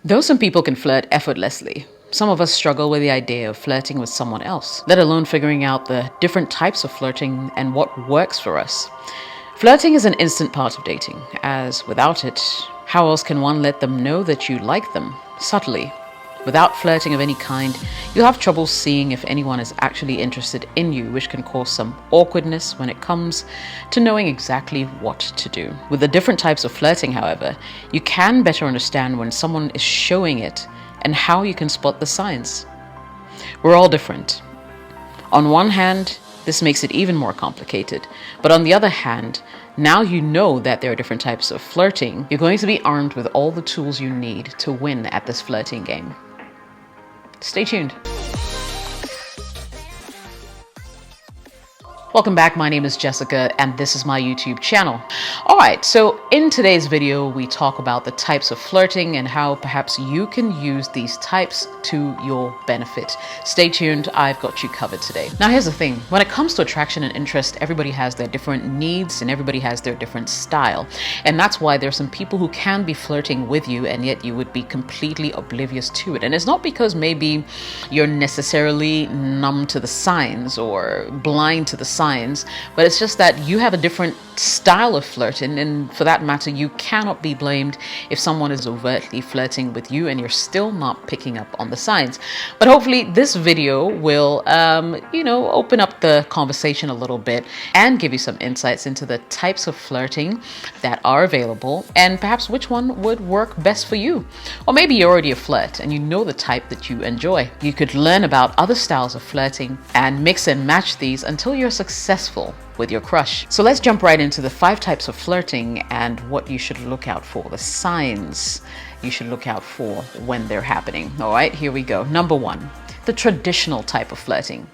Though some people can flirt effortlessly, some of us struggle with the idea of flirting with someone else, let alone figuring out the different types of flirting and what works for us. Flirting is an instant part of dating, as without it, how else can one let them know that you like them, subtly? Without flirting of any kind, you'll have trouble seeing if anyone is actually interested in you, which can cause some awkwardness when it comes to knowing exactly what to do. With the different types of flirting, however, you can better understand when someone is showing it and how you can spot the signs. We're all different. On one hand, this makes it even more complicated, but on the other hand, now you know that there are different types of flirting, you're going to be armed with all the tools you need to win at this flirting game. Stay tuned. Welcome back, my name is Jessica and this is my YouTube channel. Alright, so in today's video we talk about the types of flirting and how perhaps you can use these types to your benefit. Stay tuned, I've got you covered today. Now here's the thing, when it comes to attraction and interest, everybody has their different needs and everybody has their different style. And that's why there's some people who can be flirting with you and yet you would be completely oblivious to it. And it's not because maybe you're necessarily numb to the signs or blind to the signs, but it's just that you have a different style of flirting, and for that matter you cannot be blamed if someone is overtly flirting with you and you're still not picking up on the signs. But hopefully this video will open up the conversation a little bit and give you some insights into the types of flirting that are available and perhaps which one would work best for you. Or maybe you're already a flirt and you know the type that you enjoy. You could learn about other styles of flirting and mix and match these until you're successful with your crush. So let's jump right into the 5 types of flirting and what you should look out for, the signs you should look out for when they're happening. All right, here we go. Number 1, the traditional type of flirting.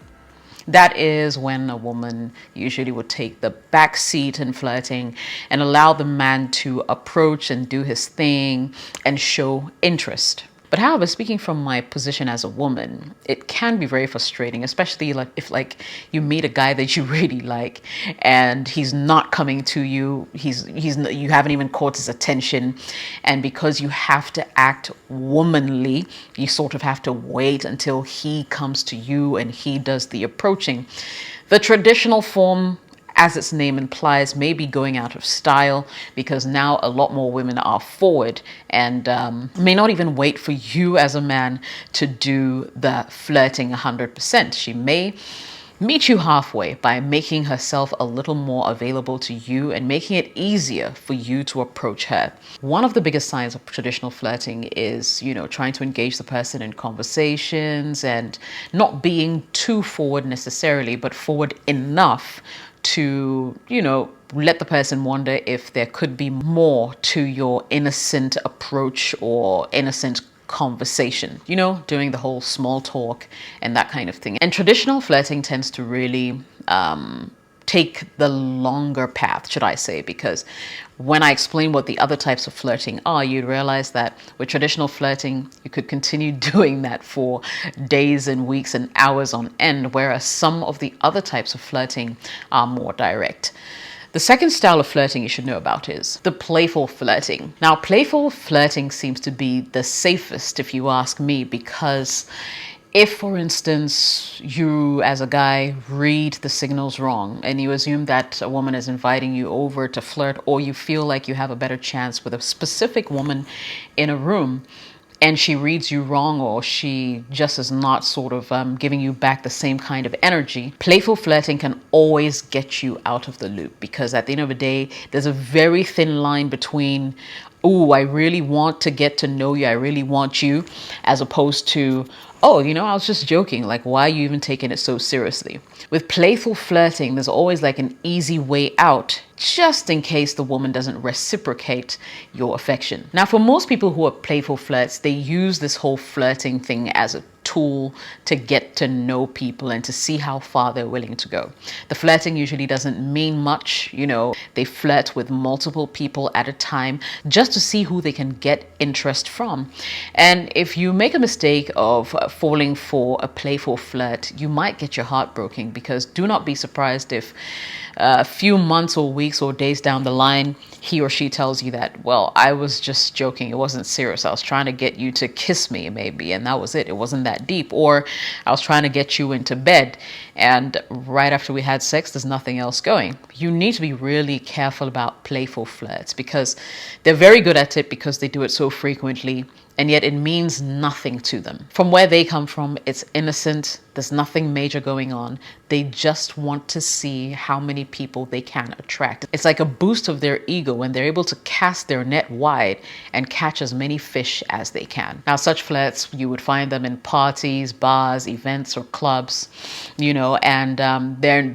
That is when a woman usually would take the back seat in flirting and allow the man to approach and do his thing and show interest. But however, speaking from my position as a woman, it can be very frustrating, especially if you meet a guy that you really like and he's not coming to you, you haven't even caught his attention, and because you have to act womanly, you sort of have to wait until he comes to you and he does the approaching. The traditional form, as its name implies, may be going out of style because now a lot more women are forward and may not even wait for you as a man to do the flirting 100%. She may meet you halfway by making herself a little more available to you and making it easier for you to approach her. One of the biggest signs of traditional flirting is, trying to engage the person in conversations and not being too forward necessarily, but forward enough to, let the person wonder if there could be more to your innocent approach or innocent conversation, doing the whole small talk and that kind of thing. And traditional flirting tends to really take the longer path, should I say, because when I explain what the other types of flirting are, you'd realize that with traditional flirting, you could continue doing that for days and weeks and hours on end, whereas some of the other types of flirting are more direct. The second style of flirting you should know about is the playful flirting. Now, playful flirting seems to be the safest, if you ask me, because if, for instance, you as a guy read the signals wrong and you assume that a woman is inviting you over to flirt, or you feel like you have a better chance with a specific woman in a room and she reads you wrong, or she just is not sort of giving you back the same kind of energy, playful flirting can always get you out of the loop, because at the end of the day, there's a very thin line between, oh, I really want to get to know you, I really want you, as opposed to, oh, I was just joking. Like, why are you even taking it so seriously? With playful flirting, there's always like an easy way out, just in case the woman doesn't reciprocate your affection. Now, for most people who are playful flirts, they use this whole flirting thing as a tool to get to know people and to see how far they're willing to go. The flirting usually doesn't mean much. They flirt with multiple people at a time just to see who they can get interest from. And if you make a mistake of falling for a playful flirt, you might get your heart broken, because do not be surprised if a few months or weeks or days down the line, he or she tells you that, well, I was just joking, it wasn't serious, I was trying to get you to kiss me maybe, and that was it wasn't that deep. Or I was trying to get you into bed, and right after we had sex, there's nothing else going. You need to be really careful about playful flirts, because they're very good at it because they do it so frequently, and yet it means nothing to them. From where they come from, it's innocent. There's nothing major going on. They just want to see how many people they can attract. It's like a boost of their ego when they're able to cast their net wide and catch as many fish as they can. Now, such flirts, you would find them in parties, bars, events, or clubs, and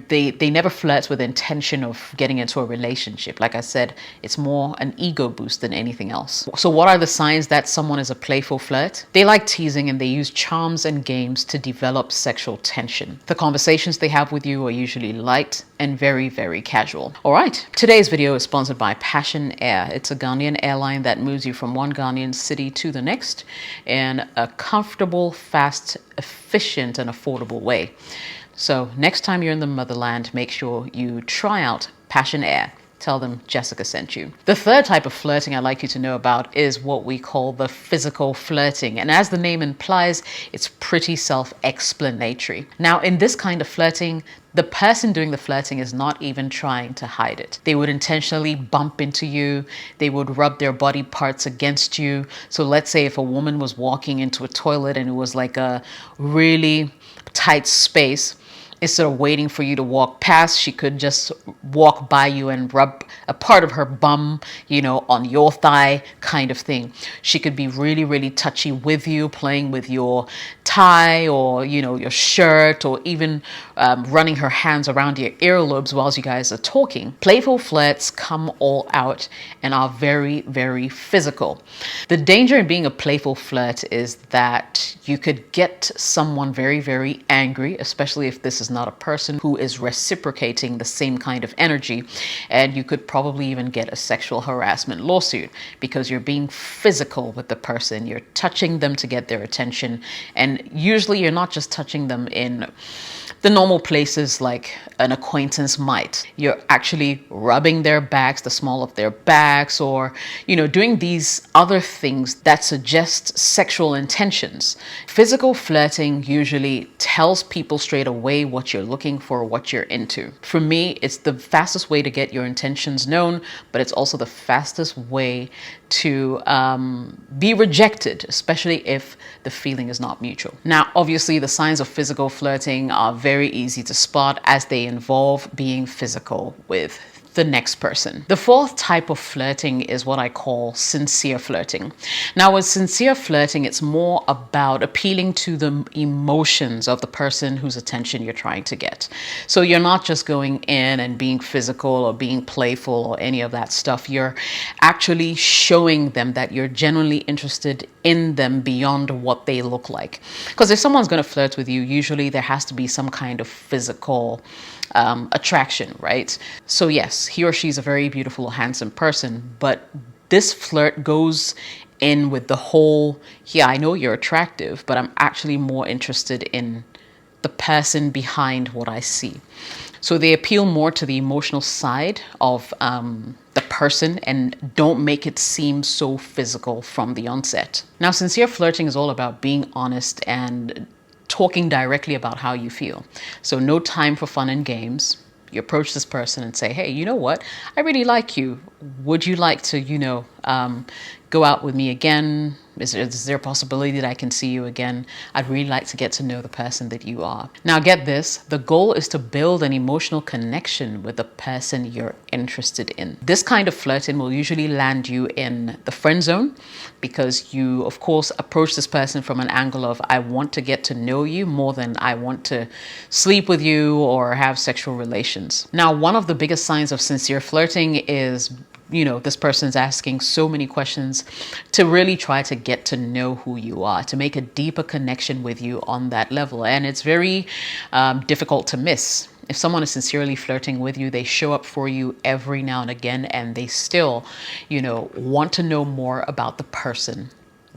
they never flirt with the intention of getting into a relationship. Like I said, it's more an ego boost than anything else. So what are the signs that someone is a playful flirt? They like teasing, and they use charms and games to develop sexual tension. The conversations they have with you are usually light and very, very casual. All right, today's video is sponsored by Passion Air. It's a Ghanaian airline that moves you from one Ghanaian city to the next in a comfortable, fast, efficient, and affordable way. So next time you're in the motherland, make sure you try out Passion Air. Tell them Jessica sent you. The third type of flirting I'd like you to know about is what we call the physical flirting. And as the name implies, it's pretty self-explanatory. Now, in this kind of flirting, the person doing the flirting is not even trying to hide it. They would intentionally bump into you. They would rub their body parts against you. So let's say if a woman was walking into a toilet and it was like a really tight space, instead of waiting for you to walk past, she could just walk by you and rub a part of her bum, on your thigh, kind of thing. She could be really, really touchy with you, playing with your tie or, your shirt, or even running her hands around your earlobes while you guys are talking. Playful flirts come all out and are very, very physical. The danger in being a playful flirt is that you could get someone very, very angry, especially if this is not a person who is reciprocating the same kind of energy, and you could probably even get a sexual harassment lawsuit because you're being physical with the person. You're touching them to get their attention, and usually you're not just touching them in the normal places like an acquaintance might. You're actually rubbing their backs, the small of their backs, or doing these other things that suggest sexual intentions. Physical flirting usually tells people straight away what you're looking for, what you're into. For me, it's the fastest way to get your intentions known, but it's also the fastest way to be rejected, especially if the feeling is not mutual. Now, obviously, the signs of physical flirting are very easy to spot as they involve being physical with the next person. The fourth type of flirting is what I call sincere flirting. Now, with sincere flirting, it's more about appealing to the emotions of the person whose attention you're trying to get. So you're not just going in and being physical or being playful or any of that stuff. You're actually showing them that you're genuinely interested in them beyond what they look like. Because if someone's going to flirt with you, usually there has to be some kind of physical attraction, right? So yes, he or she's a very beautiful, handsome person, but this flirt goes in with the whole, yeah, I know you're attractive, but I'm actually more interested in the person behind what I see. So they appeal more to the emotional side of the person and don't make it seem so physical from the onset. Now, sincere flirting is all about being honest and talking directly about how you feel. So no time for fun and games. You approach this person and say, hey, you know what? I really like you. Would you like to, go out with me again? Is there a possibility that I can see you again? I'd really like to get to know the person that you are. Now, get this. The goal is to build an emotional connection with the person you're interested in. This kind of flirting will usually land you in the friend zone because you, of course, approach this person from an angle of, I want to get to know you more than I want to sleep with you or have sexual relations. Now, one of the biggest signs of sincere flirting is this person's asking so many questions to really try to get to know who you are, to make a deeper connection with you on that level. And it's very difficult to miss. If someone is sincerely flirting with you, they show up for you every now and again, and they still, want to know more about the person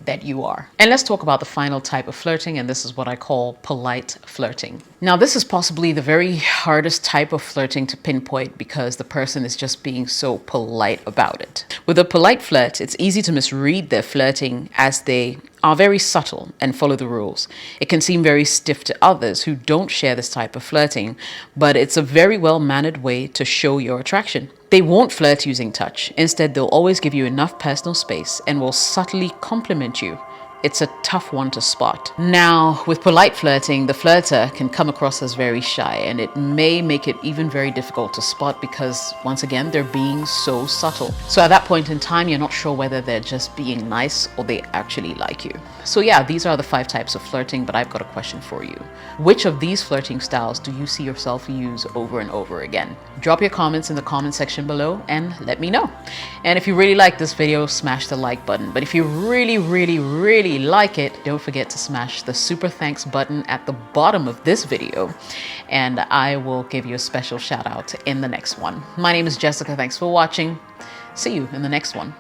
that you are. And let's talk about the final type of flirting, and this is what I call polite flirting. Now, this is possibly the very hardest type of flirting to pinpoint because the person is just being so polite about it. With a polite flirt, it's easy to misread their flirting as they are very subtle and follow the rules. It can seem very stiff to others who don't share this type of flirting, but it's a very well-mannered way to show your attraction. They won't flirt using touch. Instead, they'll always give you enough personal space and will subtly compliment you. It's a tough one to spot. Now, with polite flirting, the flirter can come across as very shy, and it may make it even very difficult to spot because, once again, they're being so subtle. So at that point in time, you're not sure whether they're just being nice or they actually like you. So yeah, these are the 5 types of flirting, but I've got a question for you. Which of these flirting styles do you see yourself use over and over again? Drop your comments in the comment section below and let me know. And if you really like this video, smash the like button. But if you really like it, don't forget to smash the super thanks button at the bottom of this video, and I will give you a special shout out in the next one. My name is Jessica. Thanks for watching. See you in the next one.